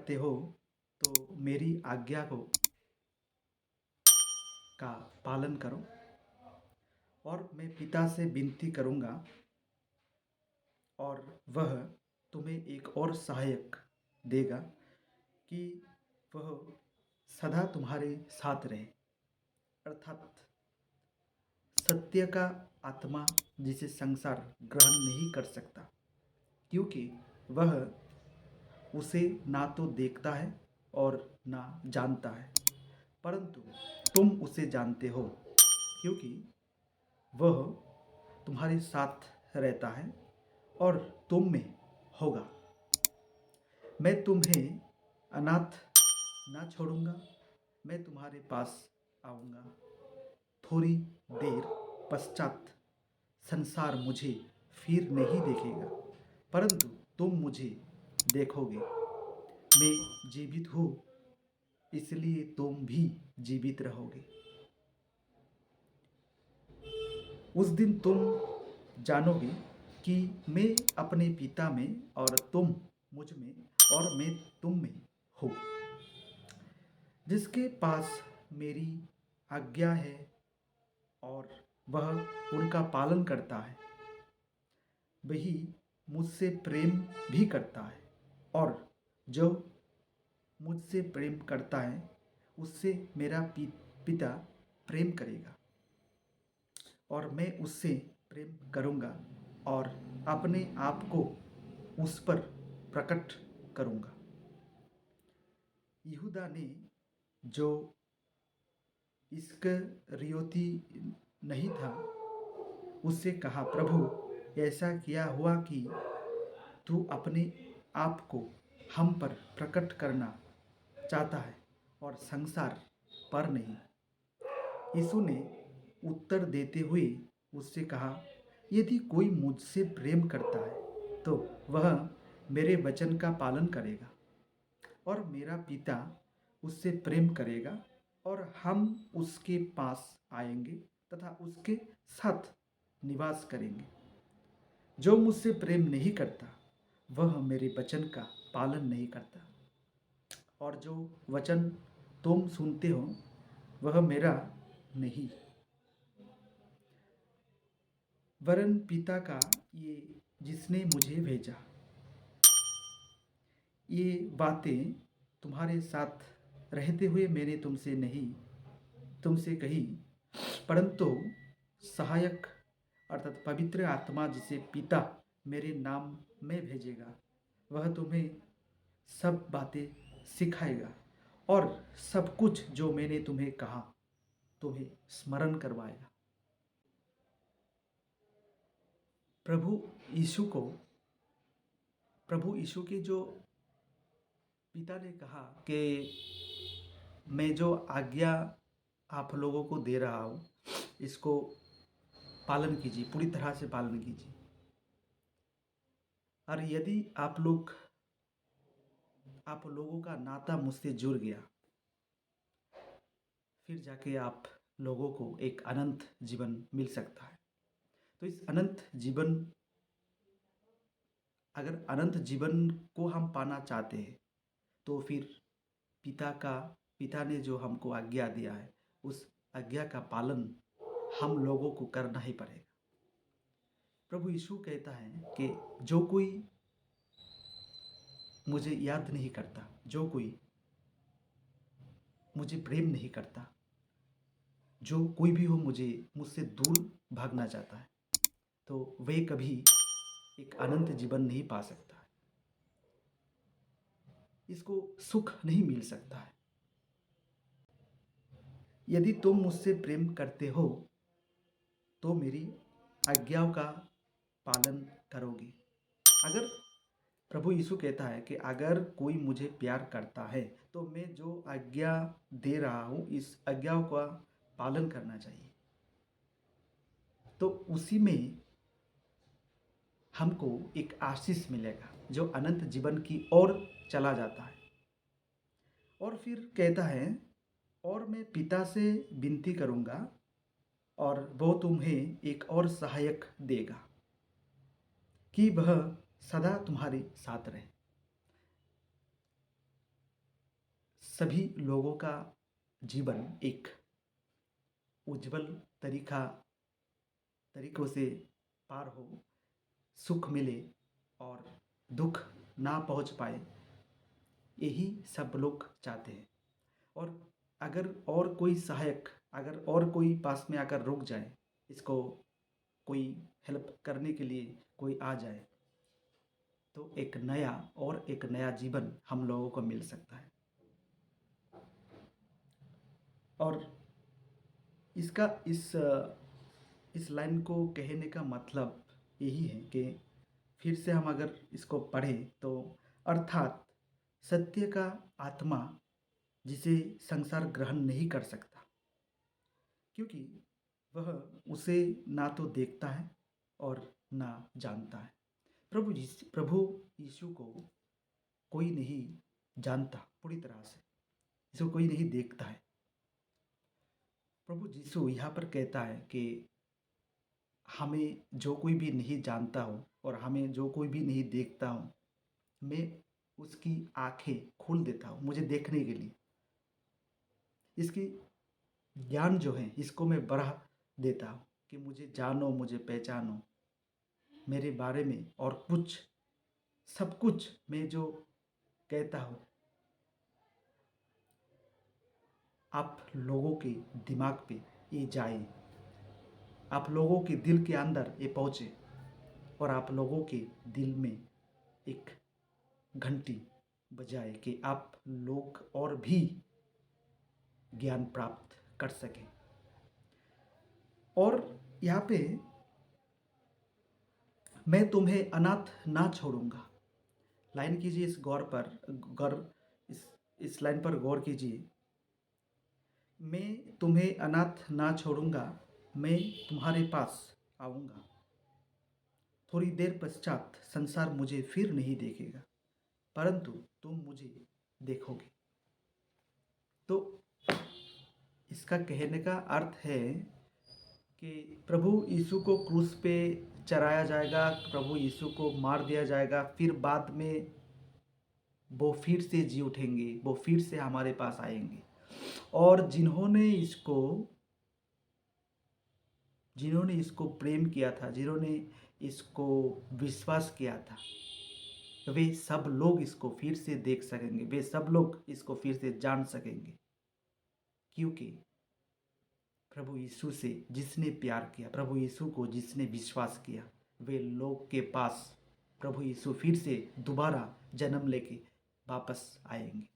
करते हो तो मेरी आज्ञा का पालन करो। और मैं पिता से विनती करूँगा और वह तुम्हें एक और सहायक देगा कि वह सदा तुम्हारे साथ रहे, अर्थात सत्य का आत्मा जिसे संसार ग्रहण नहीं कर सकता, क्योंकि वह उसे ना तो देखता है और ना जानता है, परंतु तुम उसे जानते हो क्योंकि वह तुम्हारे साथ रहता है और तुम में होगा। मैं तुम्हें अनाथ ना छोड़ूंगा, मैं तुम्हारे पास आऊँगा। थोड़ी देर पश्चात संसार मुझे फिर नहीं देखेगा, परंतु तुम मुझे देखोगे। मैं जीवित हूँ, इसलिए तुम भी जीवित रहोगे। उस दिन तुम जानोगे कि मैं अपने पिता में और तुम मुझ में और मैं तुम में हूँ। जिसके पास मेरी आज्ञा है और वह उनका पालन करता है, वही मुझसे प्रेम भी करता है, और जो मुझसे प्रेम करता है उससे मेरा पिता प्रेम करेगा और मैं उससे प्रेम करूँगा और अपने आप को उस पर प्रकट करूँगा। यहूदा ने, जो इस्करियोती नहीं था, उससे कहा, प्रभु, ऐसा क्या हुआ कि तू अपने आप को हम पर प्रकट करना चाहता है और संसार पर नहीं? यीशु ने उत्तर देते हुए उससे कहा, यदि कोई मुझसे प्रेम करता है तो वह मेरे वचन का पालन करेगा, और मेरा पिता उससे प्रेम करेगा और हम उसके पास आएंगे तथा उसके साथ निवास करेंगे। जो मुझसे प्रेम नहीं करता वह मेरे वचन का पालन नहीं करता, और जो वचन तुम सुनते हो वह मेरा नहीं वरन पिता का ये जिसने मुझे भेजा। ये बातें तुम्हारे साथ रहते हुए मैंने तुमसे कही, परंतु सहायक अर्थात पवित्र आत्मा जिसे पिता मेरे नाम में भेजेगा, वह तुम्हें सब बातें सिखाएगा और सब कुछ जो मैंने तुम्हें कहा तुम्हें स्मरण करवाएगा। प्रभु यीशु के जो पिता ने कहा कि मैं जो आज्ञा आप लोगों को दे रहा हूँ इसको पालन कीजिए, पूरी तरह से पालन कीजिए। और यदि आप लोगों का नाता मुझसे जुड़ गया, फिर जाके आप लोगों को एक अनंत जीवन मिल सकता है। तो इस अनंत जीवन को हम पाना चाहते हैं तो फिर पिता ने जो हमको आज्ञा दिया है उस आज्ञा का पालन हम लोगों को करना ही पड़ेगा। प्रभु यीशु कहता है कि जो कोई मुझे याद नहीं करता, जो कोई मुझे प्रेम नहीं करता, जो कोई भी हो मुझसे दूर भागना चाहता है, तो वे कभी एक अनंत जीवन नहीं पा सकता है, इसको सुख नहीं मिल सकता है। यदि तुम मुझसे प्रेम करते हो तो मेरी आज्ञाओं का पालन करोगे। अगर प्रभु यीशु कहता है कि अगर कोई मुझे प्यार करता है तो मैं जो आज्ञा दे रहा हूँ इस आज्ञाओं का पालन करना चाहिए, तो उसी में हमको एक आशीष मिलेगा जो अनंत जीवन की ओर चला जाता है। और फिर कहता है, और मैं पिता से विनती करूँगा और वो तुम्हें एक और सहायक देगा कि वह सदा तुम्हारे साथ रहे। सभी लोगों का जीवन एक उज्जवल तरीकों से पार हो, सुख मिले और दुख ना पहुंच पाए, यही सब लोग चाहते हैं। और अगर और कोई सहायक, अगर और कोई पास में आकर रुक जाए, इसको कोई हेल्प करने के लिए कोई आ जाए, तो एक नया जीवन हम लोगों को मिल सकता है। और इसका इस लाइन को कहने का मतलब यही है कि फिर से हम अगर इसको पढ़ें तो अर्थात सत्य का आत्मा जिसे संसार ग्रहण नहीं कर सकता, क्योंकि वह उसे ना तो देखता है और ना जानता है। प्रभु यीशु को कोई नहीं जानता पूरी तरह से, इसको कोई नहीं देखता है। प्रभु यीशु यहाँ पर कहता है कि हमें जो कोई भी नहीं जानता हो और हमें जो कोई भी नहीं देखता हो, मैं उसकी आंखें खोल देता हूँ मुझे देखने के लिए। इसकी ज्ञान जो है इसको मैं बढ़ा देता हूँ कि मुझे जानो, मुझे पहचानो, मेरे बारे में और कुछ सब कुछ मैं जो कहता हूँ आप लोगों के दिमाग पे ये जाए, आप लोगों के दिल के अंदर ये पहुँचे और आप लोगों के दिल में एक घंटी बजाए कि आप लोग और भी ज्ञान प्राप्त कर सकें। और यहाँ पे मैं तुम्हें अनाथ ना छोड़ूंगा, लाइन कीजिए, इस लाइन पर गौर कीजिए। मैं तुम्हें अनाथ ना छोड़ूंगा, मैं तुम्हारे पास आऊँगा। थोड़ी देर पश्चात संसार मुझे फिर नहीं देखेगा, परंतु तुम मुझे देखोगे। तो इसका कहने का अर्थ है कि प्रभु यीशु को क्रूस पे चढ़ाया जाएगा, प्रभु यीशु को मार दिया जाएगा, फिर बाद में वो फिर से जी उठेंगे, वो फिर से हमारे पास आएंगे। और जिन्होंने इसको प्रेम किया था, जिन्होंने इसको विश्वास किया था, वे सब लोग इसको फिर से देख सकेंगे, वे सब लोग इसको फिर से जान सकेंगे। क्योंकि प्रभु यीशु से जिसने प्यार किया, प्रभु यीशु को जिसने विश्वास किया, वे लोग के पास प्रभु यीशु फिर से दोबारा जन्म लेके वापस आएंगे।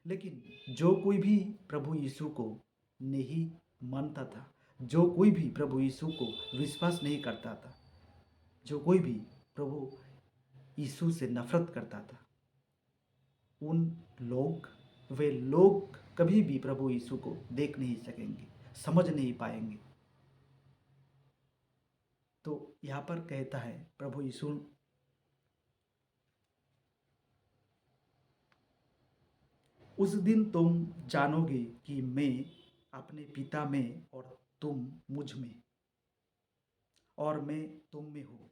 लेकिन जो कोई भी प्रभु यीशु को नहीं मानता था, जो कोई भी प्रभु यीशु को विश्वास नहीं करता था, जो कोई भी प्रभु यीशु से नफरत करता था, वे लोग कभी भी प्रभु यीशु को देख नहीं सकेंगे, समझ नहीं पाएंगे। तो यहाँ पर कहता है प्रभु यीशु, उस दिन तुम जानोगे कि मैं अपने पिता में और तुम मुझ में और मैं तुम में हूँ।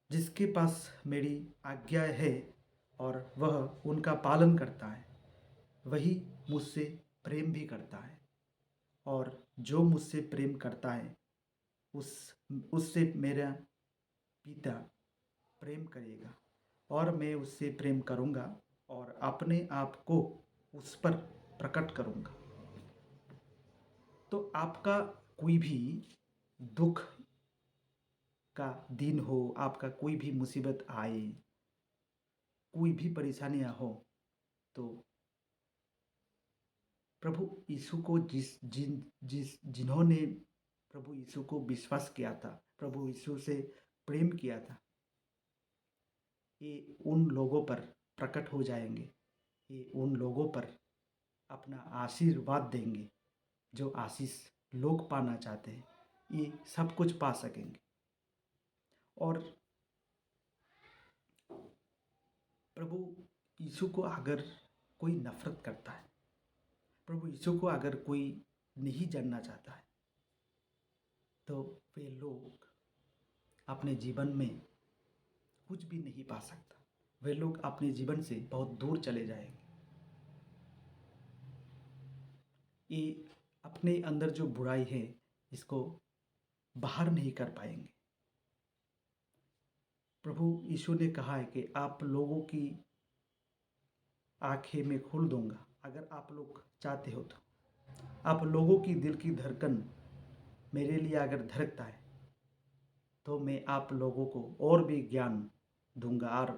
जिसके पास मेरी आज्ञा है और वह उनका पालन करता है, वही मुझसे प्रेम भी करता है। और जो मुझसे प्रेम करता है उससे मेरा पिता प्रेम करेगा, और मैं उससे प्रेम करूँगा और अपने आप को उस पर प्रकट करूँगा। तो आपका कोई भी दुख का दिन हो, आपका कोई भी मुसीबत आए, कोई भी परेशानियाँ हो, तो प्रभु यीशु को जिन्होंने प्रभु यीशु को विश्वास किया था, प्रभु यीशु से प्रेम किया था, ये उन लोगों पर प्रकट हो जाएंगे, ये उन लोगों पर अपना आशीर्वाद देंगे। जो आशीष लोग पाना चाहते हैं, ये सब कुछ पा सकेंगे। और प्रभु यीशु को अगर कोई नफरत करता है, प्रभु यीशु को अगर कोई नहीं जानना चाहता है, तो वे लोग अपने जीवन में कुछ भी नहीं पा सकता। वे लोग अपने जीवन से बहुत दूर चले जाएंगे। ये अपने अंदर जो बुराई है इसको बाहर नहीं कर पाएंगे। प्रभु यीशु ने कहा है कि आप लोगों की आंखें मैं खोल दूंगा, अगर आप लोग चाहते हो तो। आप लोगों की दिल की धड़कन मेरे लिए अगर धड़कता है तो मैं आप लोगों को और भी ज्ञान दूंगा। और